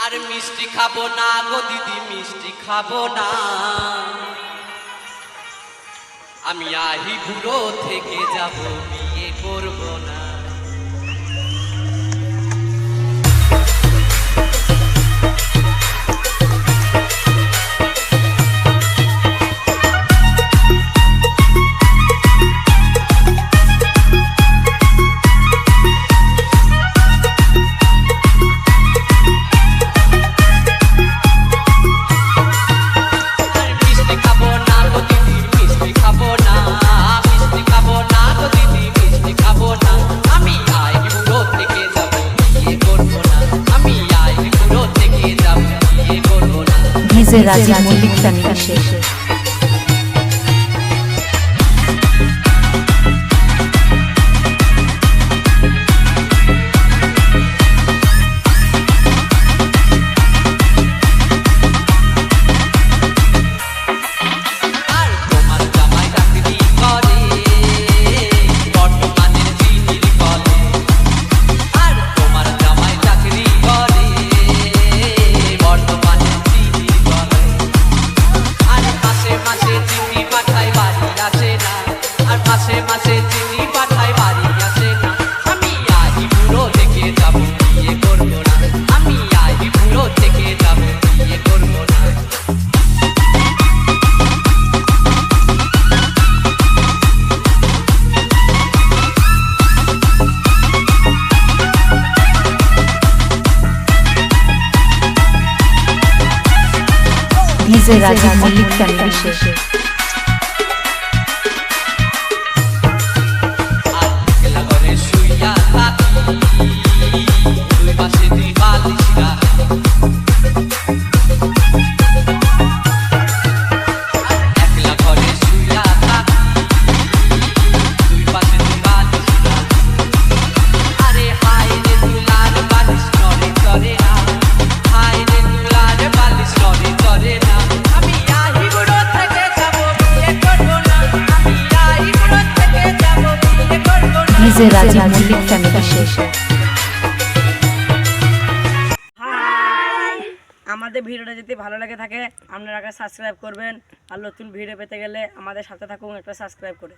আর মিষ্টি খাবো না গো দিদি, মিষ্টি খাবো না। আমি আহি বুড়ো থেকে যাব, বিয়ে করব না। রাজা মল্লিক ফ্যামিলি শেষে রাজা মল্লিক ফ্যামিলি শেষে রাজা মল্লিক ফ্যামিলি শেষে। আমাদের ভিডিওটা যদি ভালো লাগে থাকে আপনারা সাবস্ক্রাইব করবেন, আর নতুন ভিডিও পেতে গেলে আমাদের সাথে থাকুন, একটা সাবস্ক্রাইব করে।